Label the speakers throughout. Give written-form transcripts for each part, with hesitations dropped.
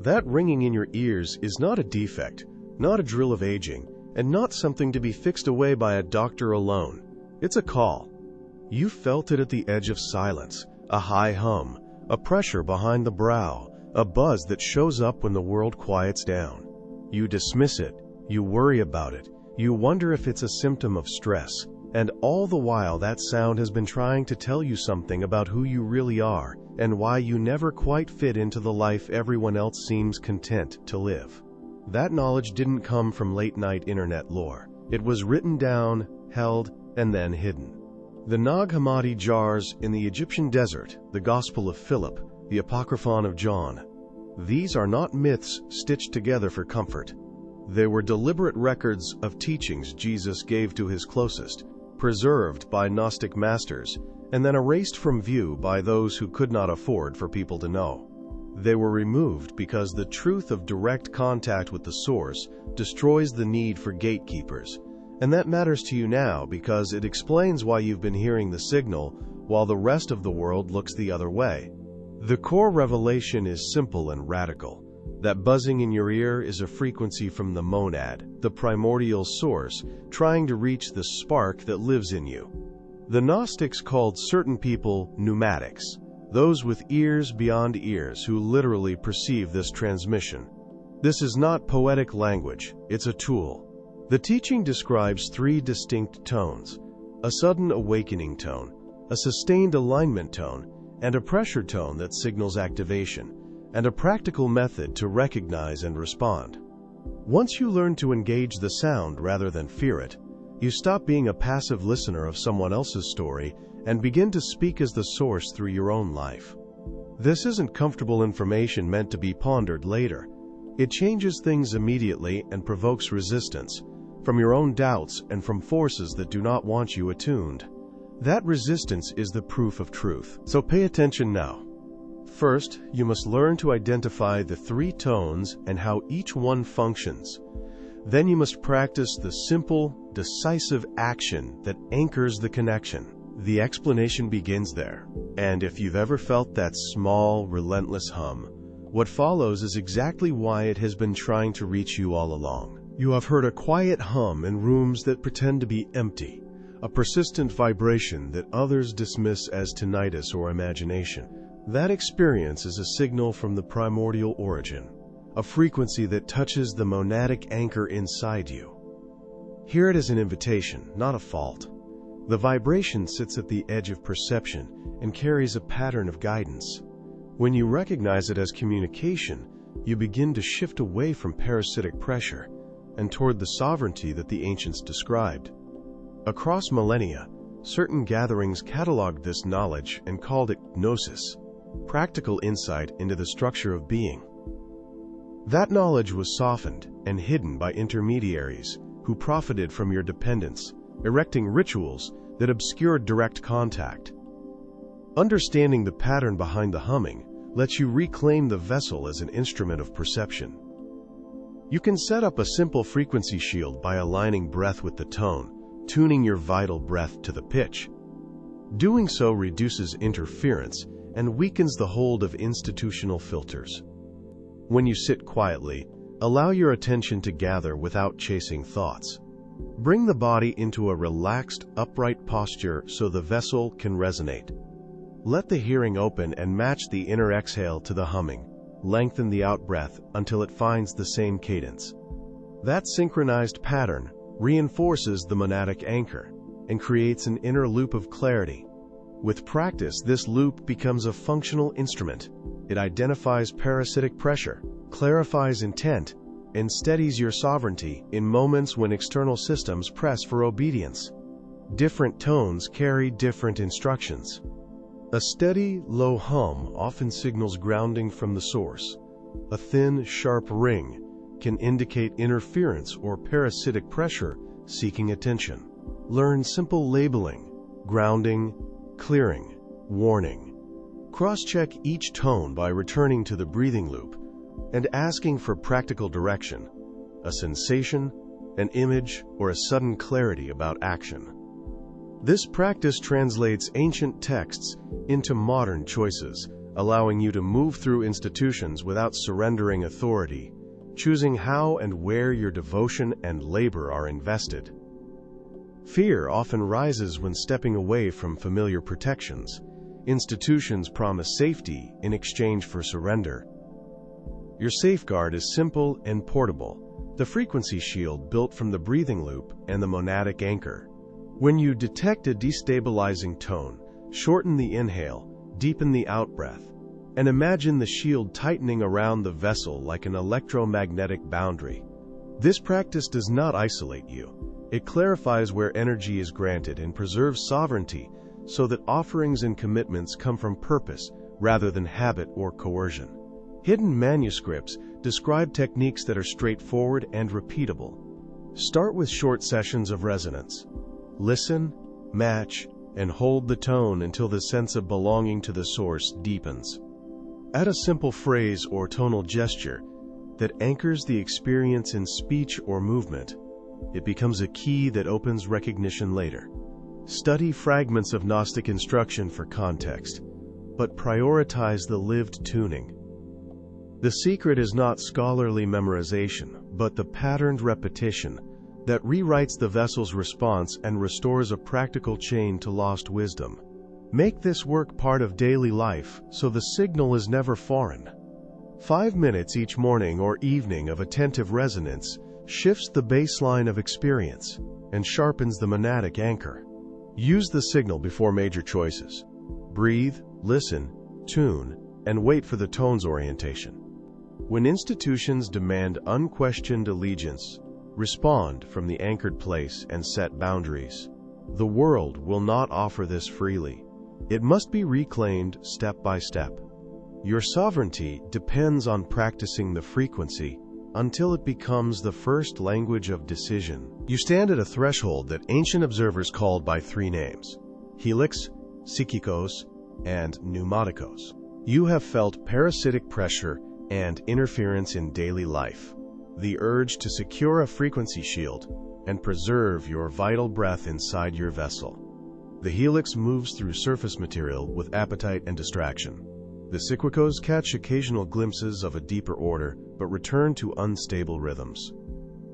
Speaker 1: That ringing in your ears is not a defect, not a drill of aging, and not something to be fixed away by a doctor alone. It's a call. You felt it at the edge of silence, a high hum, a pressure behind the brow, a buzz that shows up when the world quiets down. You dismiss it, you worry about it, you wonder if it's a symptom of stress, and all the while that sound has been trying to tell you something about who you really are and why you never quite fit into the life everyone else seems content to live. That knowledge didn't come from late-night internet lore. It was written down, held, and then hidden. The Nag Hammadi jars in the Egyptian desert, the Gospel of Philip, the Apocryphon of John. These are not myths stitched together for comfort. They were deliberate records of teachings Jesus gave to his closest, preserved by Gnostic masters, and then erased from view by those who could not afford for people to know. They were removed because the truth of direct contact with the source destroys the need for gatekeepers, and that matters to you now because it explains why you've been hearing the signal while the rest of the world looks the other way. The core revelation is simple and radical. That buzzing in your ear is a frequency from the monad, the primordial source, trying to reach the spark that lives in you. The Gnostics called certain people pneumatics, those with ears beyond ears who literally perceive this transmission. This is not poetic language, it's a tool. The teaching describes three distinct tones: a sudden awakening tone, a sustained alignment tone, and a pressure tone that signals activation, and a practical method to recognize and respond. Once you learn to engage the sound rather than fear it, you stop being a passive listener of someone else's story and begin to speak as the source through your own life. This isn't comfortable information meant to be pondered later. It changes things immediately and provokes resistance, from your own doubts and from forces that do not want you attuned. That resistance is the proof of truth. So pay attention now. First, you must learn to identify the three tones and how each one functions. Then you must practice the simple, decisive action that anchors the connection. The explanation begins there. And if you've ever felt that small, relentless hum, what follows is exactly why it has been trying to reach you all along. You have heard a quiet hum in rooms that pretend to be empty, a persistent vibration that others dismiss as tinnitus or imagination. That experience is a signal from the primordial origin, a frequency that touches the monadic anchor inside you. Hear it as an invitation, not a fault. The vibration sits at the edge of perception and carries a pattern of guidance. When you recognize it as communication, you begin to shift away from parasitic pressure and toward the sovereignty that the ancients described. Across millennia, certain gatherings cataloged this knowledge and called it gnosis, practical insight into the structure of being. That knowledge was softened and hidden by intermediaries who profited from your dependence, erecting rituals that obscured direct contact. Understanding the pattern behind the humming lets you reclaim the vessel as an instrument of perception. You can set up a simple frequency shield by aligning breath with the tone, tuning your vital breath to the pitch. Doing so reduces interference and weakens the hold of institutional filters. When you sit quietly, allow your attention to gather without chasing thoughts. Bring the body into a relaxed, upright posture so the vessel can resonate. Let the hearing open and match the inner exhale to the humming. Lengthen the out-breath until it finds the same cadence. That synchronized pattern reinforces the monadic anchor and creates an inner loop of clarity. With practice, this loop becomes a functional instrument. It identifies parasitic pressure, clarifies intent, and steadies your sovereignty in moments when external systems press for obedience. Different tones carry different instructions. A steady, low hum often signals grounding from the source. A thin, sharp ring can indicate interference or parasitic pressure seeking attention. Learn simple labeling: grounding, clearing, warning. Cross-check each tone by returning to the breathing loop and asking for practical direction, a sensation, an image, or a sudden clarity about action. This practice translates ancient texts into modern choices, allowing you to move through institutions without surrendering authority, choosing how and where your devotion and labor are invested. Fear often rises when stepping away from familiar protections. Institutions promise safety in exchange for surrender. Your safeguard is simple and portable: the frequency shield built from the breathing loop and the monadic anchor. When you detect a destabilizing tone, shorten the inhale, deepen the outbreath, and imagine the shield tightening around the vessel like an electromagnetic boundary. This practice does not isolate you. It clarifies where energy is granted and preserves sovereignty so that offerings and commitments come from purpose rather than habit or coercion. Hidden manuscripts describe techniques that are straightforward and repeatable. Start with short sessions of resonance. Listen, match, and hold the tone until the sense of belonging to the source deepens. Add a simple phrase or tonal gesture that anchors the experience in speech or movement. It becomes a key that opens recognition later. Study fragments of Gnostic instruction for context, but prioritize the lived tuning. The secret is not scholarly memorization, but the patterned repetition that rewrites the vessel's response and restores a practical chain to lost wisdom. Make this work part of daily life so the signal is never foreign. 5 minutes each morning or evening of attentive resonance shifts the baseline of experience and sharpens the monadic anchor. Use the signal before major choices. Breathe, listen, tune, and wait for the tone's orientation. When institutions demand unquestioned allegiance, respond from the anchored place and set boundaries. The world will not offer this freely. It must be reclaimed step by step. Your sovereignty depends on practicing the frequency until it becomes the first language of decision. You stand at a threshold that ancient observers called by 3 names: helix, psychikos, and pneumatikos. You have felt parasitic pressure and interference in daily life, the urge to secure a frequency shield and preserve your vital breath inside your vessel. The helix moves through surface material with appetite and distraction. The psychikos catch occasional glimpses of a deeper order, but return to unstable rhythms.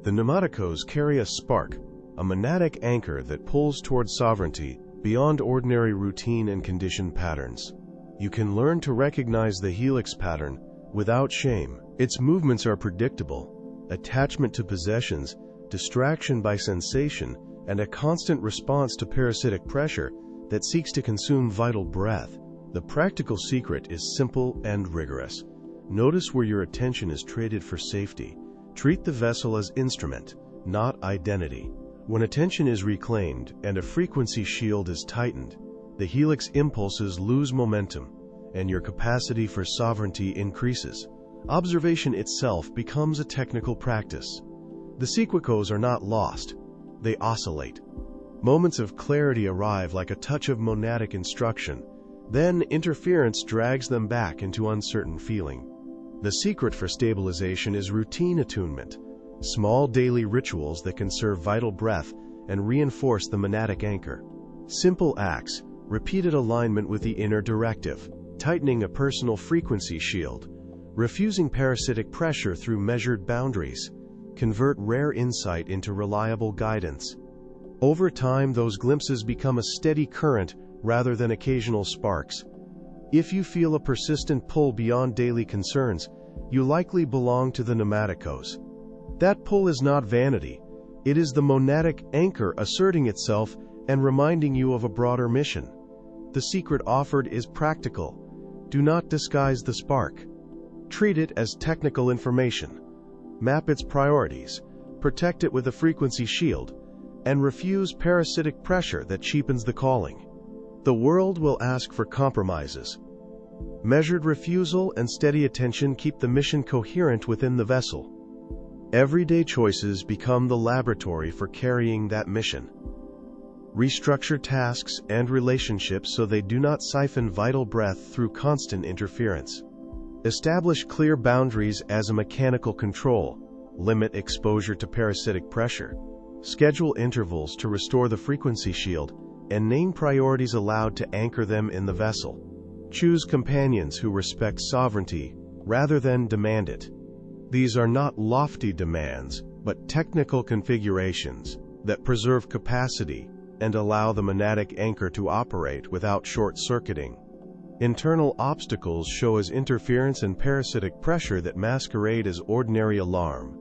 Speaker 1: The pneumatikos carry a spark, a monadic anchor that pulls toward sovereignty beyond ordinary routine and conditioned patterns. You can learn to recognize the helix pattern without shame. Its movements are predictable: attachment to possessions, distraction by sensation, and a constant response to parasitic pressure that seeks to consume vital breath. The practical secret is simple and rigorous. Notice where your attention is traded for safety. Treat the vessel as instrument, not identity. When attention is reclaimed and a frequency shield is tightened, the helix impulses lose momentum, and your capacity for sovereignty increases. Observation itself becomes a technical practice. The psychikos are not lost. They oscillate. Moments of clarity arrive like a touch of monadic instruction. Then interference drags them back into uncertain feeling. The secret for stabilization is routine attunement, small daily rituals that conserve vital breath and reinforce the monadic anchor. Simple acts, repeated alignment with the inner directive, tightening a personal frequency shield, refusing parasitic pressure through measured boundaries, convert rare insight into reliable guidance. Over time, those glimpses become a steady current rather than occasional sparks. If you feel a persistent pull beyond daily concerns, you likely belong to the pneumatikos. That pull is not vanity. It is the monadic anchor asserting itself and reminding you of a broader mission. The secret offered is practical. Do not disguise the spark. Treat it as technical information. Map its priorities, protect it with a frequency shield, and refuse parasitic pressure that cheapens the calling. The world will ask for compromises. Measured refusal and steady attention keep the mission coherent within the vessel. Everyday choices become the laboratory for carrying that mission. Restructure tasks and relationships so they do not siphon vital breath through constant interference. Establish clear boundaries as a mechanical control. Limit exposure to parasitic pressure. Schedule intervals to restore the frequency shield, and name priorities allowed to anchor them in the vessel. Choose companions who respect sovereignty rather than demand it. These are not lofty demands, but technical configurations that preserve capacity and allow the monadic anchor to operate without short-circuiting. Internal obstacles show as interference and parasitic pressure that masquerade as ordinary alarm.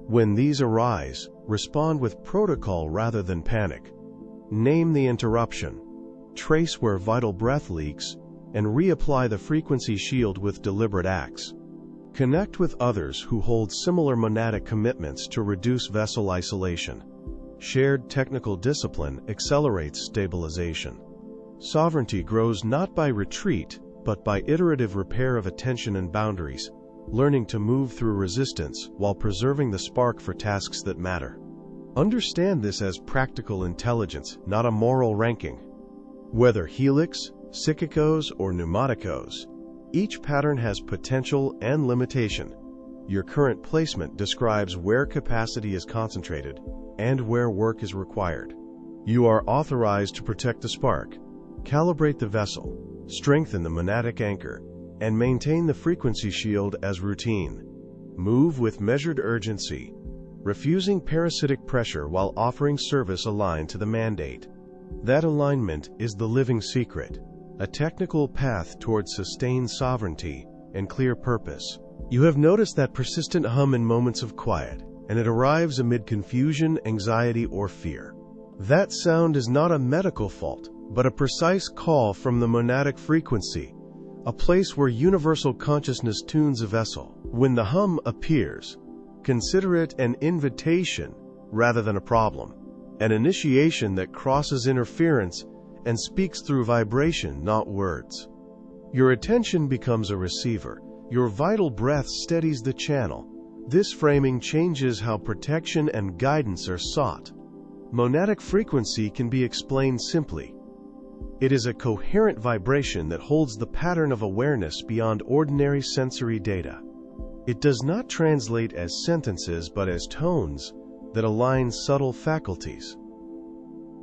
Speaker 1: When these arise, respond with protocol rather than panic. Name the interruption, trace where vital breath leaks, and reapply the frequency shield with deliberate acts. Connect with others who hold similar monadic commitments to reduce vessel isolation. Shared technical discipline accelerates stabilization. Sovereignty grows not by retreat, but by iterative repair of attention and boundaries, learning to move through resistance while preserving the spark for tasks that matter. Understand this as practical intelligence, not a moral ranking. Whether helix, cyclicos, or pneumaticos, each pattern has potential and limitation. Your current placement describes where capacity is concentrated and where work is required. You are authorized to protect the spark, calibrate the vessel, strengthen the monadic anchor, and maintain the frequency shield as routine. Move with measured urgency, refusing parasitic pressure while offering service aligned to the mandate. That alignment is the living secret, a technical path towards sustained sovereignty and clear purpose. You have noticed that persistent hum in moments of quiet, and it arrives amid confusion, anxiety, or fear. That sound is not a medical fault, but a precise call from the monadic frequency, a place where universal consciousness tunes a vessel. When the hum appears, consider it an invitation rather than a problem, an initiation that crosses interference and speaks through vibration, not words. Your attention becomes a receiver. Your vital breath steadies the channel. This framing changes how protection and guidance are sought. Monadic frequency can be explained simply. It is a coherent vibration that holds the pattern of awareness beyond ordinary sensory data. It does not translate as sentences but as tones that align subtle faculties.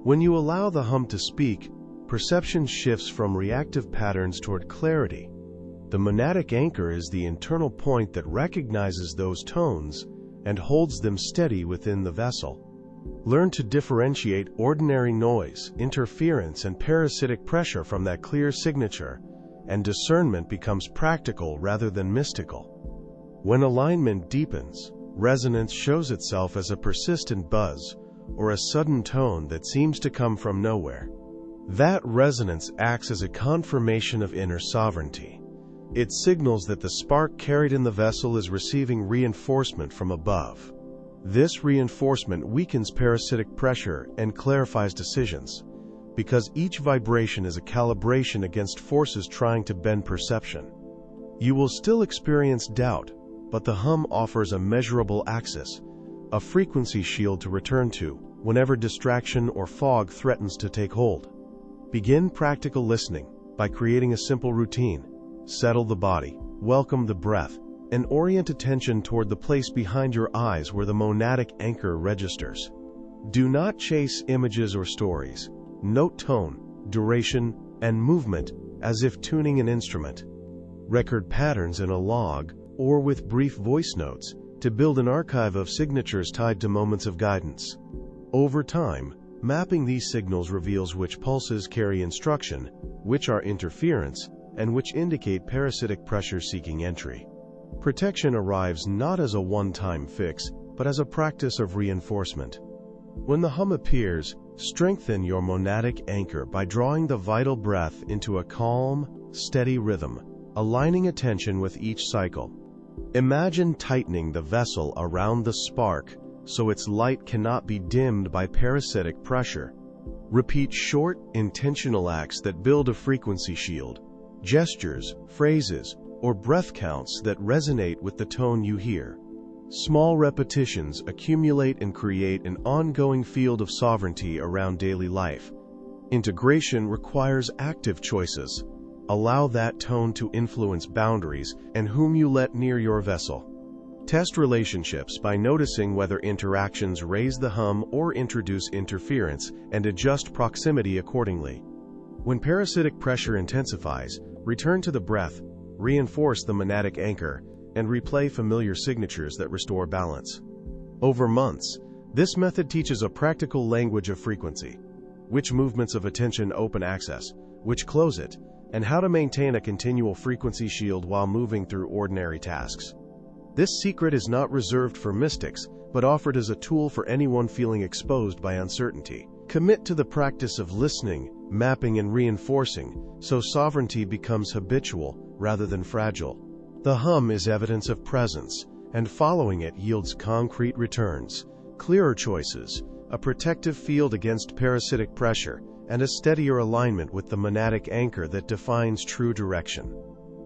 Speaker 1: When you allow the hum to speak, perception shifts from reactive patterns toward clarity. The monadic anchor is the internal point that recognizes those tones and holds them steady within the vessel. Learn to differentiate ordinary noise, interference, and parasitic pressure from that clear signature, and discernment becomes practical rather than mystical. When alignment deepens, resonance shows itself as a persistent buzz or a sudden tone that seems to come from nowhere. That resonance acts as a confirmation of inner sovereignty. It signals that the spark carried in the vessel is receiving reinforcement from above. This reinforcement weakens parasitic pressure and clarifies decisions, because each vibration is a calibration against forces trying to bend perception. You will still experience doubt, but the hum offers a measurable axis, a frequency shield to return to whenever distraction or fog threatens to take hold. Begin practical listening by creating a simple routine. Settle the body, welcome the breath, and orient attention toward the place behind your eyes where the monadic anchor registers. Do not chase images or stories. Note tone, duration, and movement as if tuning an instrument. Record patterns in a log or with brief voice notes to build an archive of signatures tied to moments of guidance. Over time, mapping these signals reveals which pulses carry instruction, which are interference, and which indicate parasitic pressure seeking entry. Protection arrives not as a one-time fix, but as a practice of reinforcement. When the hum appears, strengthen your monadic anchor by drawing the vital breath into a calm, steady rhythm, aligning attention with each cycle. Imagine tightening the vessel around the spark so its light cannot be dimmed by parasitic pressure. Repeat short, intentional acts that build a frequency shield, gestures, phrases, or breath counts that resonate with the tone you hear. Small repetitions accumulate and create an ongoing field of sovereignty around daily life. Integration requires active choices. Allow that tone to influence boundaries and whom you let near your vessel. Test relationships by noticing whether interactions raise the hum or introduce interference, and adjust proximity accordingly. When parasitic pressure intensifies, Return to the breath, reinforce the monadic anchor, and replay familiar signatures that restore balance. Over months, this method teaches a practical language of frequency: which movements of attention open access, which close it, and how to maintain a continual frequency shield while moving through ordinary tasks. This secret is not reserved for mystics, but offered as a tool for anyone feeling exposed by uncertainty. Commit to the practice of listening, mapping, and reinforcing, so sovereignty becomes habitual rather than fragile. The hum is evidence of presence, and following it yields concrete returns, clearer choices, a protective field against parasitic pressure, and a steadier alignment with the monadic anchor that defines true direction.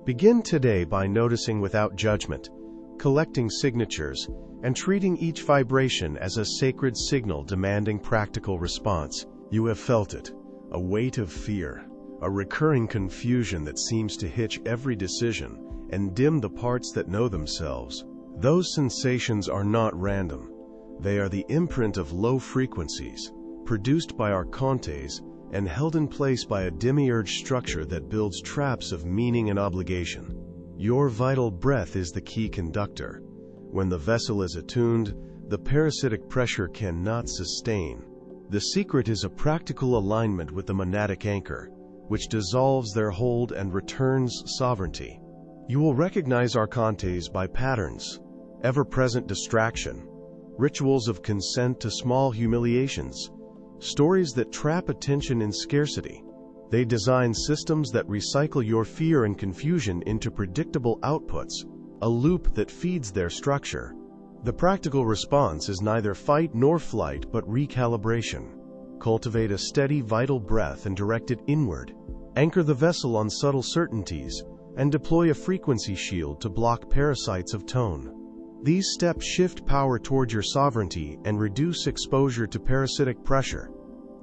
Speaker 1: Begin today by noticing without judgment, collecting signatures, and treating each vibration as a sacred signal demanding practical response. You have felt it, a weight of fear, a recurring confusion that seems to hitch every decision and dim the parts that know themselves. Those sensations are not random. They are the imprint of low frequencies, produced by archontes and held in place by a demiurge structure that builds traps of meaning and obligation. Your vital breath is the key conductor. When the vessel is attuned, the parasitic pressure cannot sustain. The secret is a practical alignment with the monadic anchor, which dissolves their hold and returns sovereignty. You will recognize archontes by patterns, ever-present distraction, rituals of consent to small humiliations, stories that trap attention in scarcity. They design systems that recycle your fear and confusion into predictable outputs, a loop that feeds their structure. The practical response is neither fight nor flight, but recalibration. Cultivate a steady, vital breath and direct it inward. Anchor the vessel on subtle certainties, and deploy a frequency shield to block parasites of tone. These steps shift power toward your sovereignty and reduce exposure to parasitic pressure.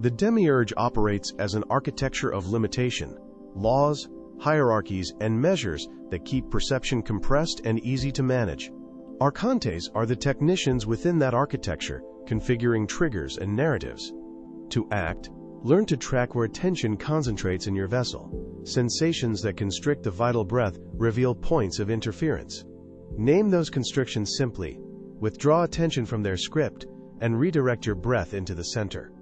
Speaker 1: The demiurge operates as an architecture of limitation, laws, hierarchies, and measures that keep perception compressed and easy to manage. Archontes are the technicians within that architecture, configuring triggers and narratives. To act, learn to track where attention concentrates in your vessel. Sensations that constrict the vital breath reveal points of interference. Name those constrictions simply, withdraw attention from their script, and redirect your breath into the center.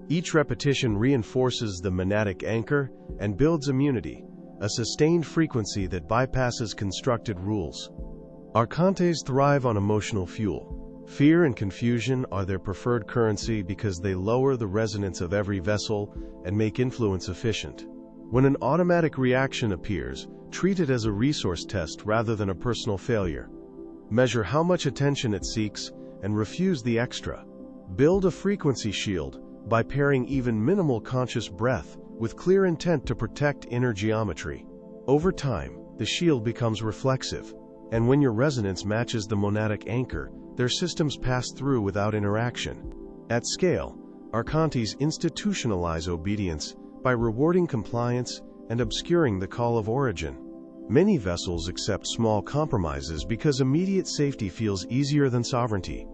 Speaker 1: Each repetition reinforces the monadic anchor and builds immunity, a sustained frequency that bypasses constructed rules. Archontes thrive on emotional fuel. Fear and confusion are their preferred currency because they lower the resonance of every vessel and make influence efficient. When an automatic reaction appears, treat it as a resource test rather than a personal failure. Measure how much attention it seeks and refuse the extra. Build a frequency shield by pairing even minimal conscious breath with clear intent to protect inner geometry. Over time, the shield becomes reflexive, and when your resonance matches the monadic anchor, their systems pass through without interaction. At scale, archontes institutionalize obedience by rewarding compliance and obscuring the call of origin. Many vessels accept small compromises because immediate safety feels easier than sovereignty.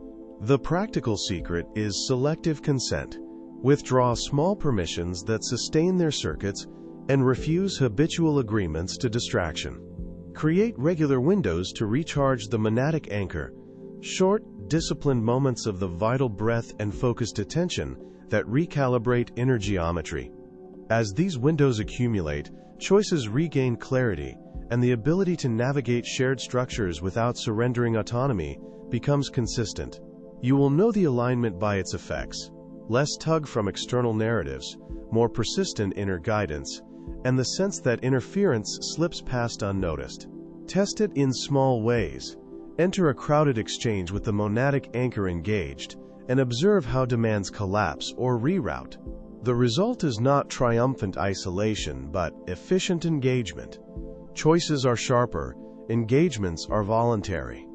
Speaker 1: The practical secret is selective consent. Withdraw small permissions that sustain their circuits and refuse habitual agreements to distraction. Create regular windows to recharge the monadic anchor, short, disciplined moments of the vital breath and focused attention that recalibrate inner geometry. As these windows accumulate, choices regain clarity, and the ability to navigate shared structures without surrendering autonomy becomes consistent. You will know the alignment by its effects: less tug from external narratives, more persistent inner guidance, and the sense that interference slips past unnoticed. Test it in small ways. Enter a crowded exchange with the monadic anchor engaged, and observe how demands collapse or reroute. The result is not triumphant isolation, but efficient engagement. Choices are sharper, engagements are voluntary.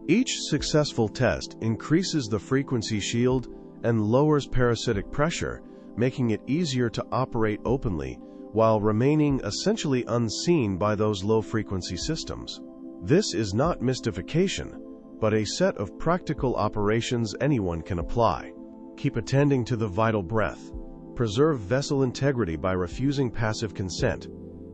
Speaker 1: Each successful test increases the frequency shield and lowers parasitic pressure, making it easier to operate openly while remaining essentially unseen by those low-frequency systems. This is not mystification, but a set of practical operations anyone can apply. Keep attending to the vital breath. Preserve vessel integrity by refusing passive consent,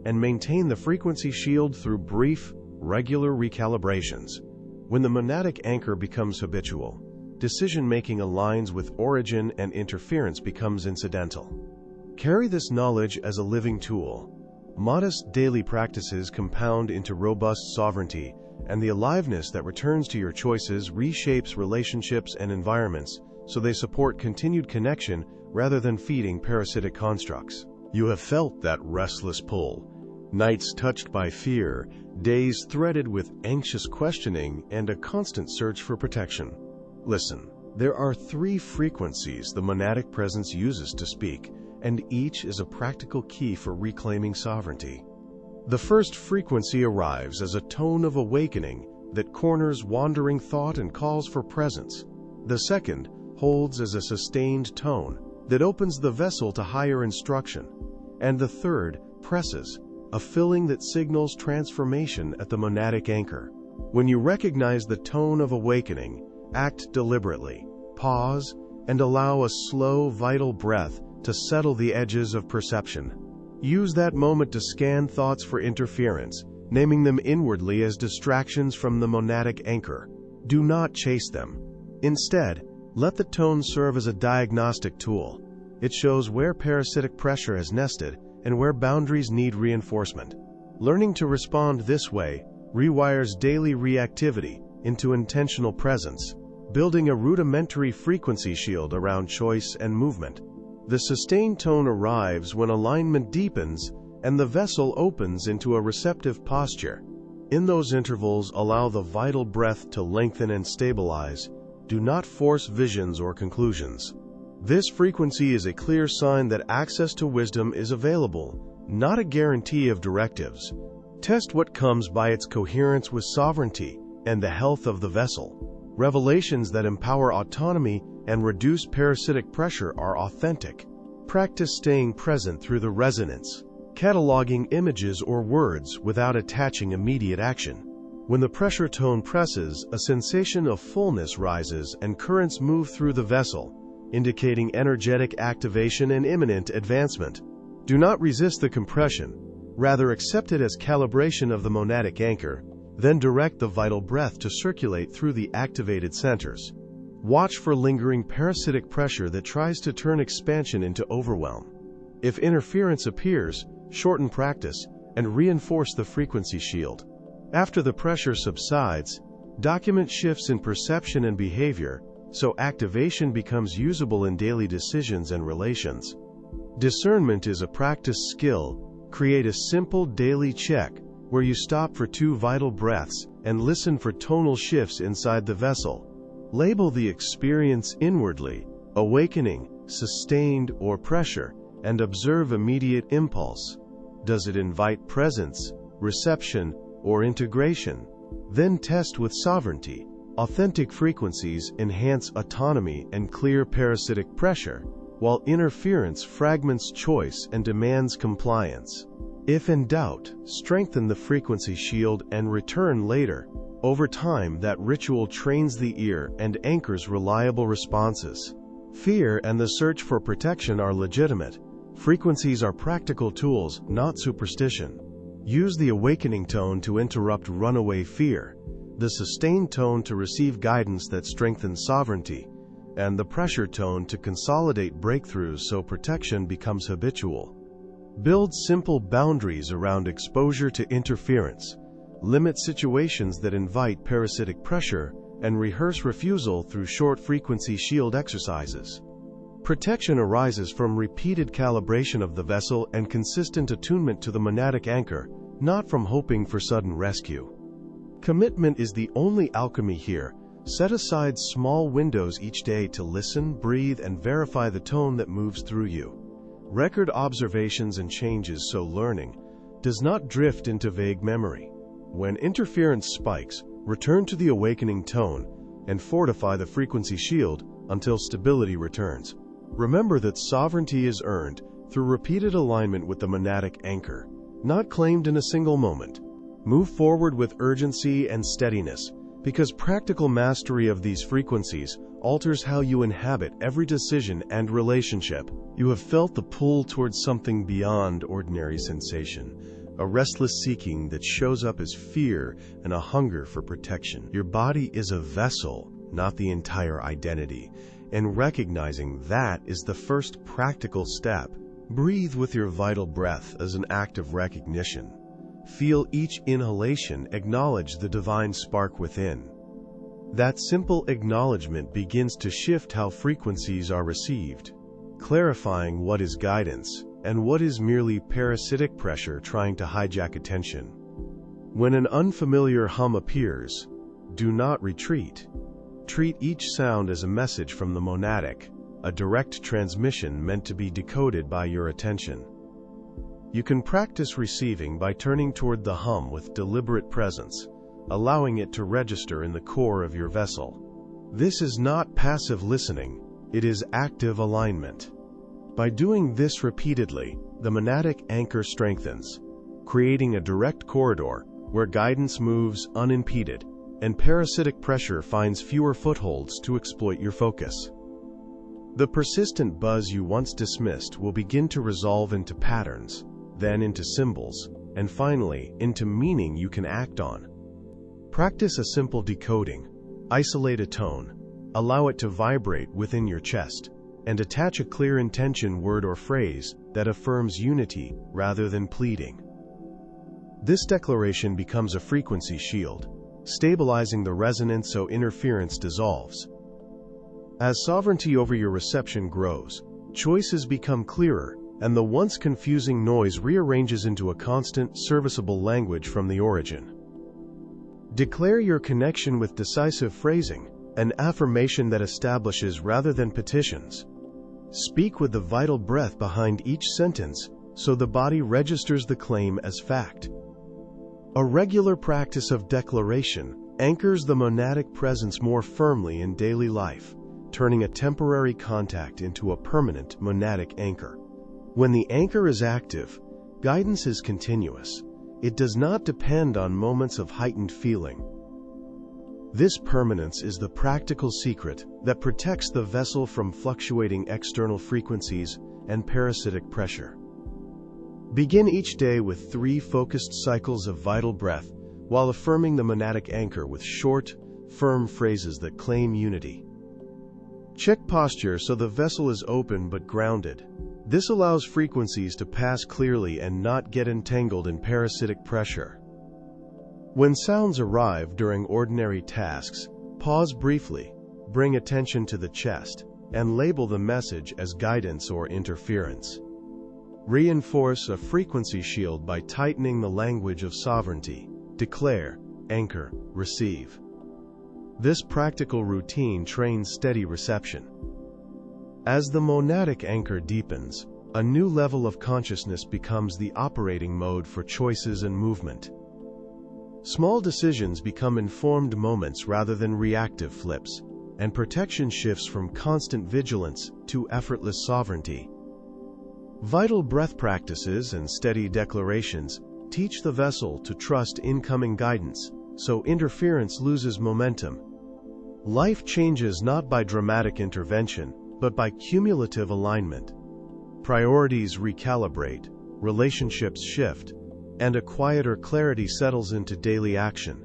Speaker 1: and maintain the frequency shield through brief, regular recalibrations. When the monadic anchor becomes habitual, decision-making aligns with origin and interference becomes incidental. Carry this knowledge as a living tool. Modest daily practices compound into robust sovereignty, and the aliveness that returns to your choices reshapes relationships and environments so they support continued connection rather than feeding parasitic constructs. You have felt that restless pull. Nights touched by fear, days threaded with anxious questioning, and a constant search for protection. Listen, there are 3 frequencies the monadic presence uses to speak, and each is a practical key for reclaiming sovereignty. The first frequency arrives as a tone of awakening that corners wandering thought and calls for presence. The second holds as a sustained tone that opens the vessel to higher instruction. And the third presses, a filling that signals transformation at the monadic anchor. When you recognize the tone of awakening, act deliberately, pause, and allow a slow, vital breath to settle the edges of perception. Use that moment to scan thoughts for interference, naming them inwardly as distractions from the monadic anchor. Do not chase them. Instead, let the tone serve as a diagnostic tool. It shows where parasitic pressure has nested and where boundaries need reinforcement. Learning to respond this way rewires daily reactivity into intentional presence, building a rudimentary frequency shield around choice and movement. The sustained tone arrives when alignment deepens and the vessel opens into a receptive posture. In those intervals, allow the vital breath to lengthen and stabilize. Do not force visions or conclusions. This frequency is a clear sign that access to wisdom is available, not a guarantee of directives. Test what comes by its coherence with sovereignty and the health of the vessel. Revelations that empower autonomy and reduce parasitic pressure are authentic. Practice staying present through the resonance, cataloging images or words without attaching immediate action. When the pressure tone presses, a sensation of fullness rises and currents move through the vessel, indicating energetic activation and imminent advancement. Do not resist the compression, rather accept it as calibration of the monadic anchor, then direct the vital breath to circulate through the activated centers. Watch for lingering parasitic pressure that tries to turn expansion into overwhelm. If interference appears, shorten practice and reinforce the frequency shield. After the pressure subsides, document shifts in perception and behavior, so activation becomes usable in daily decisions and relations. Discernment is a practiced skill. Create a simple daily check where you stop for 2 vital breaths and listen for tonal shifts inside the vessel. Label the experience inwardly, awakening, sustained, or pressure, and observe immediate impulse. Does it invite presence, reception, or integration? Then test with sovereignty. Authentic frequencies enhance autonomy and clear parasitic pressure, while interference fragments choice and demands compliance. If in doubt, strengthen the frequency shield and return later. Over time, that ritual trains the ear and anchors reliable responses. Fear and the search for protection are legitimate. Frequencies are practical tools, not superstition. Use the awakening tone to interrupt runaway fear, the sustained tone to receive guidance that strengthens sovereignty, and the pressure tone to consolidate breakthroughs so protection becomes habitual. Build simple boundaries around exposure to interference. Limit situations that invite parasitic pressure, and rehearse refusal through short frequency shield exercises. Protection arises from repeated calibration of the vessel and consistent attunement to the monadic anchor, not from hoping for sudden rescue. Commitment is the only alchemy here. Set aside small windows each day to listen, breathe, and verify the tone that moves through you. Record observations and changes so learning does not drift into vague memory. When interference spikes, return to the awakening tone and fortify the frequency shield until stability returns. Remember that sovereignty is earned through repeated alignment with the monadic anchor, not claimed in a single moment. Move forward with urgency and steadiness, because practical mastery of these frequencies alters how you inhabit every decision and relationship. You have felt the pull towards something beyond ordinary sensation. a restless seeking that shows up as fear and a hunger for protection. Your body is a vessel, not the entire identity, and recognizing that is the first practical step. Breathe with your vital breath as an act of recognition. Feel each inhalation acknowledge the divine spark within. That simple acknowledgement begins to shift how frequencies are received, clarifying what is guidance and what is merely parasitic pressure trying to hijack attention. When an unfamiliar hum appears, do not retreat. Treat each sound as a message from the monadic, a direct transmission meant to be decoded by your attention. You can practice receiving by turning toward the hum with deliberate presence, allowing it to register in the core of your vessel. This is not passive listening, it is active alignment. By doing this repeatedly, the monadic anchor strengthens, creating a direct corridor where guidance moves unimpeded and parasitic pressure finds fewer footholds to exploit your focus. The persistent buzz you once dismissed will begin to resolve into patterns, then into symbols, and finally into meaning you can act on. Practice a simple decoding. Isolate a tone, allow it to vibrate within your chest, and attach a clear intention word or phrase that affirms unity rather than pleading. This declaration becomes a frequency shield, stabilizing the resonance so interference dissolves. As sovereignty over your reception grows, choices become clearer, and the once confusing noise rearranges into a constant, serviceable language from the origin. Declare your connection with decisive phrasing, an affirmation that establishes rather than petitions. Speak with the vital breath behind each sentence, so the body registers the claim as fact. A regular practice of declaration anchors the monadic presence more firmly in daily life, turning a temporary contact into a permanent monadic anchor. When the anchor is active, guidance is continuous. It does not depend on moments of heightened feeling. This permanence is the practical secret that protects the vessel from fluctuating external frequencies and parasitic pressure. Begin each day with 3 focused cycles of vital breath while affirming the monadic anchor with short, firm phrases that claim unity. Check posture so the vessel is open but grounded. This allows frequencies to pass clearly and not get entangled in parasitic pressure. When sounds arrive during ordinary tasks, pause briefly, bring attention to the chest, and label the message as guidance or interference. Reinforce a frequency shield by tightening the language of sovereignty. Declare, anchor, receive. This practical routine trains steady reception. As the monadic anchor deepens, a new level of consciousness becomes the operating mode for choices and movement. Small decisions become informed moments rather than reactive flips, and protection shifts from constant vigilance to effortless sovereignty. Vital breath practices and steady declarations teach the vessel to trust incoming guidance, so interference loses momentum. Life changes not by dramatic intervention, but by cumulative alignment. Priorities recalibrate, relationships shift, and a quieter clarity settles into daily action.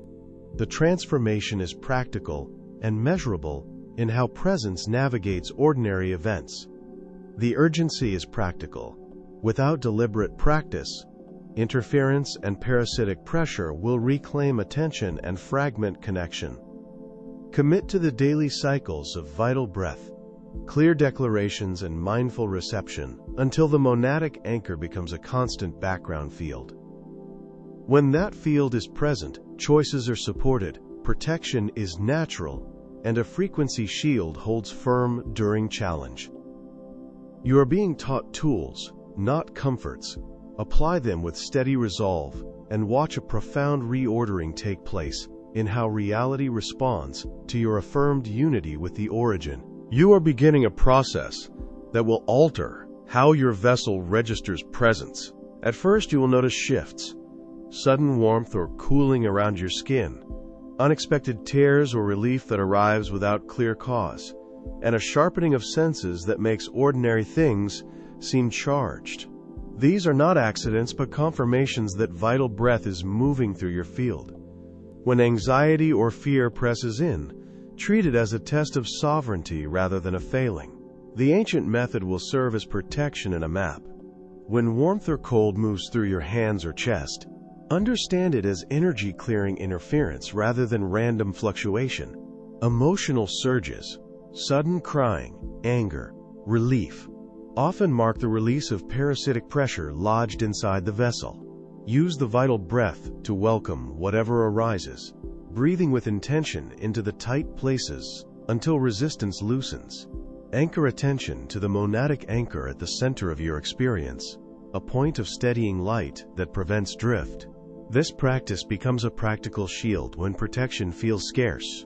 Speaker 1: The transformation is practical and measurable in how presence navigates ordinary events. The urgency is practical. Without deliberate practice, interference and parasitic pressure will reclaim attention and fragment connection. Commit to the daily cycles of vital breath, clear declarations, and mindful reception until the monadic anchor becomes a constant background field. When that field is present, choices are supported, protection is natural, and a frequency shield holds firm during challenge. You are being taught tools, not comforts. Apply them with steady resolve, and watch a profound reordering take place in how reality responds to your affirmed unity with the origin. You are beginning a process that will alter how your vessel registers presence. At first, you will notice shifts, sudden warmth or cooling around your skin, unexpected tears or relief that arrives without clear cause, and a sharpening of senses that makes ordinary things seem charged. These are not accidents but confirmations that vital breath is moving through your field. When anxiety or fear presses in, treat it as a test of sovereignty rather than a failing. The ancient method will serve as protection and a map. When warmth or cold moves through your hands or chest, understand it as energy-clearing interference rather than random fluctuation. Emotional surges, sudden crying, anger, relief, often mark the release of parasitic pressure lodged inside the vessel. Use the vital breath to welcome whatever arises, breathing with intention into the tight places until resistance loosens. Anchor attention to the monadic anchor at the center of your experience, a point of steadying light that prevents drift. This practice becomes a practical shield when protection feels scarce.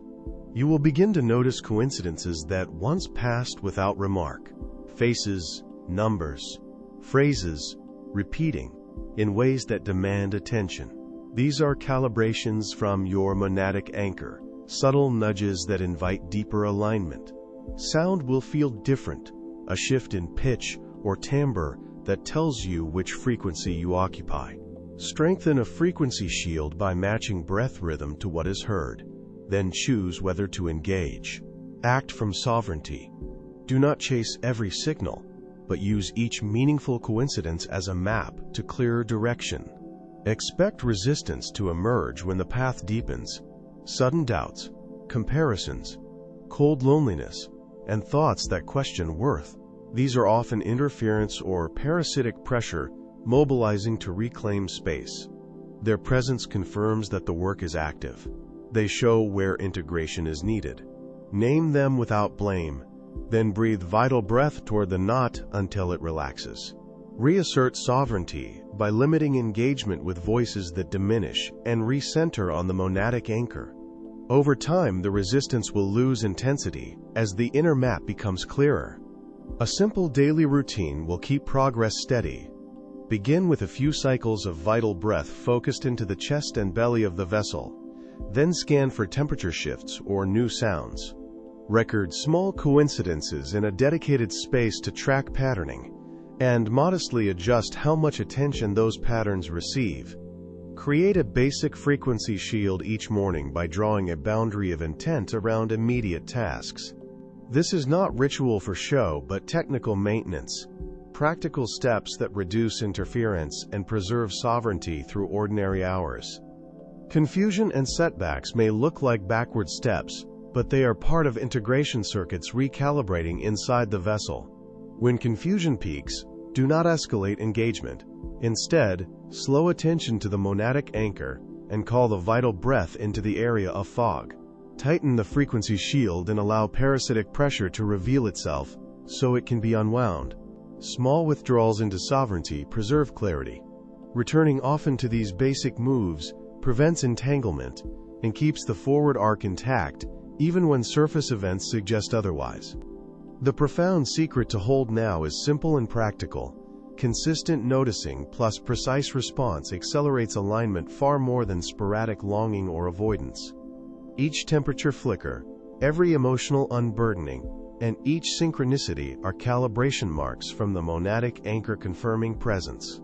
Speaker 1: You will begin to notice coincidences that once passed without remark. Faces, numbers, phrases, repeating in ways that demand attention. These are calibrations from your monadic anchor, subtle nudges that invite deeper alignment. Sound will feel different, a shift in pitch or timbre that tells you which frequency you occupy. Strengthen a frequency shield by matching breath rhythm to what is heard. Then choose whether to engage. Act from sovereignty. Do not chase every signal, but use each meaningful coincidence as a map to clearer direction. Expect resistance to emerge when the path deepens. Sudden doubts, comparisons, cold loneliness, and thoughts that question worth. These are often interference or parasitic pressure mobilizing to reclaim space. Their presence confirms that the work is active. They show where integration is needed. Name them without blame, then breathe vital breath toward the knot until it relaxes. Reassert sovereignty by limiting engagement with voices that diminish and recenter on the monadic anchor. Over time, the resistance will lose intensity as the inner map becomes clearer. A simple daily routine will keep progress steady. Begin with a few cycles of vital breath focused into the chest and belly of the vessel. Then scan for temperature shifts or new sounds. Record small coincidences in a dedicated space to track patterning, and modestly adjust how much attention those patterns receive. Create a basic frequency shield each morning by drawing a boundary of intent around immediate tasks. This is not ritual for show, but technical maintenance. Practical steps that reduce interference and preserve sovereignty through ordinary hours. Confusion and setbacks may look like backward steps, but they are part of integration circuits recalibrating inside the vessel. When confusion peaks, do not escalate engagement. Instead, slow attention to the monadic anchor and call the vital breath into the area of fog. Tighten the frequency shield and allow parasitic pressure to reveal itself so it can be unwound. Small withdrawals into sovereignty preserve clarity. Returning often to these basic moves prevents entanglement and keeps the forward arc intact, even when surface events suggest otherwise. The profound secret to hold now is simple and practical. Consistent noticing plus precise response accelerates alignment far more than sporadic longing or avoidance. Each temperature flicker, every emotional unburdening, and each synchronicity are calibration marks from the monadic anchor confirming presence.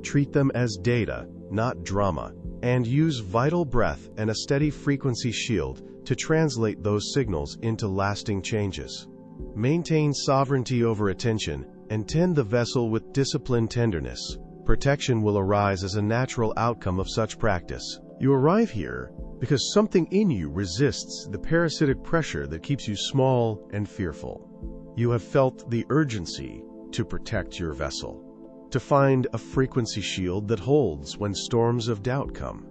Speaker 1: Treat them as data, not drama, and use vital breath and a steady frequency shield to translate those signals into lasting changes. Maintain sovereignty over attention and tend the vessel with disciplined tenderness. Protection will arise as a natural outcome of such practice. You arrive here because something in you resists the parasitic pressure that keeps you small and fearful. You have felt the urgency to protect your vessel, to find a frequency shield that holds when storms of doubt come.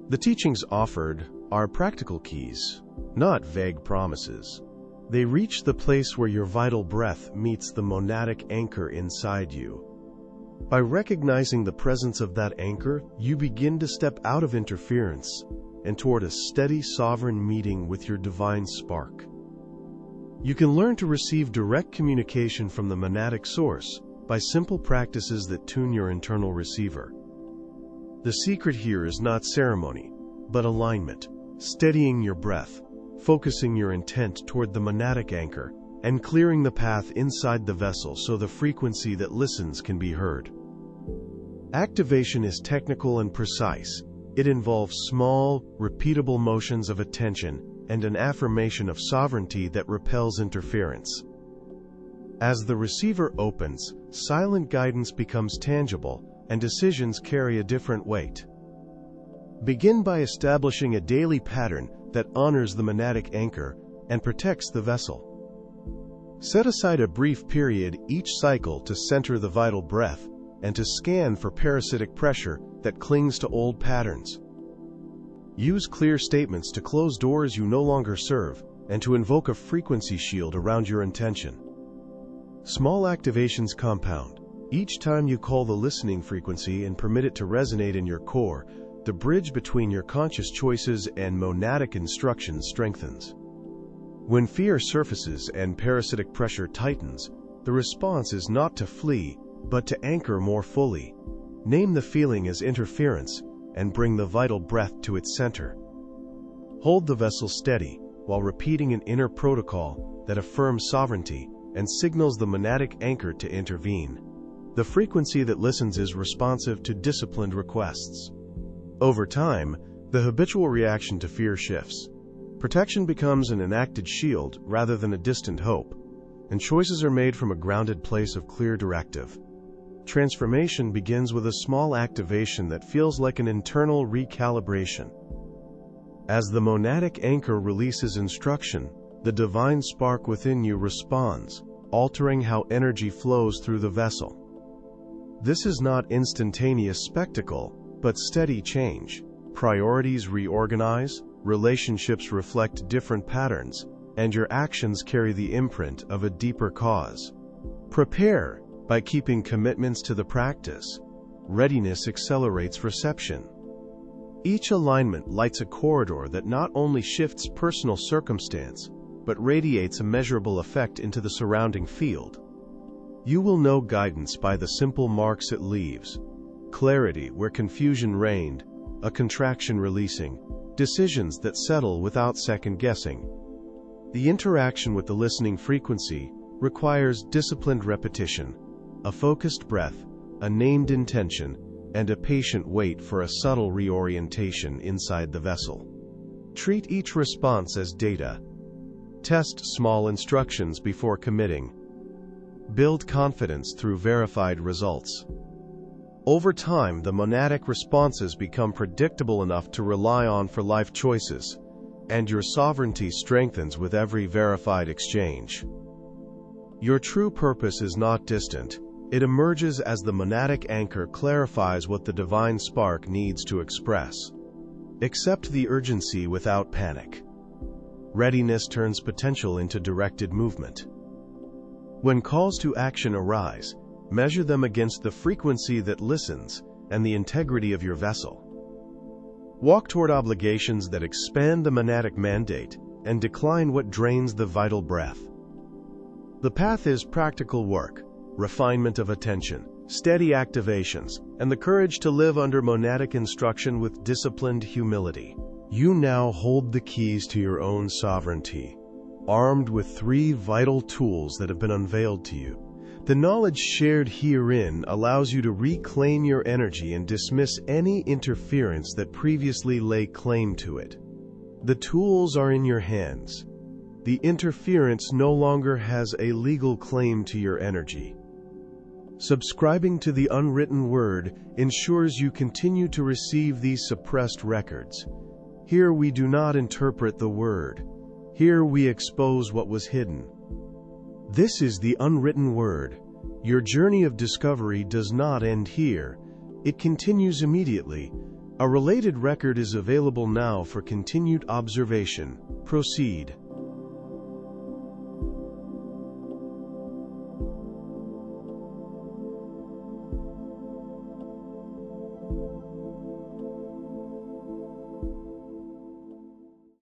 Speaker 1: The teachings offered are practical keys, not vague promises. They reach the place where your vital breath meets the monadic anchor inside you. By recognizing the presence of that anchor, you begin to step out of interference and toward a steady, sovereign meeting with your divine spark. You can learn to receive direct communication from the monadic source by simple practices that tune your internal receiver. The secret here is not ceremony, but alignment, steadying your breath, focusing your intent toward the monadic anchor, and clearing the path inside the vessel so the frequency that listens can be heard. Activation is technical and precise. It involves small, repeatable motions of attention and an affirmation of sovereignty that repels interference. As the receiver opens, silent guidance becomes tangible, and decisions carry a different weight. Begin by establishing a daily pattern that honors the monadic anchor and protects the vessel. Set aside a brief period each cycle to center the vital breath and to scan for parasitic pressure that clings to old patterns. Use clear statements to close doors you no longer serve and to invoke a frequency shield around your intention. Small activations compound. Each time you call the listening frequency and permit it to resonate in your core, the bridge between your conscious choices and monadic instructions strengthens. When fear surfaces and parasitic pressure tightens, the response is not to flee, but to anchor more fully. Name the feeling as interference and bring the vital breath to its center. Hold the vessel steady while repeating an inner protocol that affirms sovereignty and signals the monadic anchor to intervene. The frequency that listens is responsive to disciplined requests. Over time, the habitual reaction to fear shifts. Protection becomes an enacted shield rather than a distant hope, and choices are made from a grounded place of clear directive. Transformation begins with a small activation that feels like an internal recalibration. As the monadic anchor releases instruction, the divine spark within you responds, altering how energy flows through the vessel. This is not instantaneous spectacle, but steady change. Priorities reorganize, relationships reflect different patterns, and your actions carry the imprint of a deeper cause. Prepare by keeping commitments to the practice. Readiness accelerates reception. Each alignment lights a corridor that not only shifts personal circumstance, but radiates a measurable effect into the surrounding field. You will know guidance by the simple marks it leaves. Clarity where confusion reigned, a contraction releasing, decisions that settle without second-guessing. The interaction with the listening frequency requires disciplined repetition, a focused breath, a named intention, and a patient wait for a subtle reorientation inside the vessel. Treat each response as data. Test small instructions before committing. Build confidence through verified results. Over time, the monadic responses become predictable enough to rely on for life choices, and your sovereignty strengthens with every verified exchange. Your true purpose is not distant. It emerges as the monadic anchor clarifies what the divine spark needs to express. Accept the urgency without panic. Readiness turns potential into directed movement. When calls to action arise, measure them against the frequency that listens and the integrity of your vessel. Walk toward obligations that expand the monadic mandate and decline what drains the vital breath. The path is practical work, refinement of attention, steady activations, and the courage to live under monadic instruction with disciplined humility. You now hold the keys to your own sovereignty, armed with 3 vital tools that have been unveiled to you. The knowledge shared herein allows you to reclaim your energy and dismiss any interference that previously lay claim to it. The tools are in your hands. The interference no longer has a legal claim to your energy. Subscribing to the Unwritten Word ensures you continue to receive these suppressed records. Here we do not interpret the Word. Here we expose what was hidden. This is the Unwritten Word. Your journey of discovery does not end here. It continues immediately. A related record is available now for continued observation. Proceed.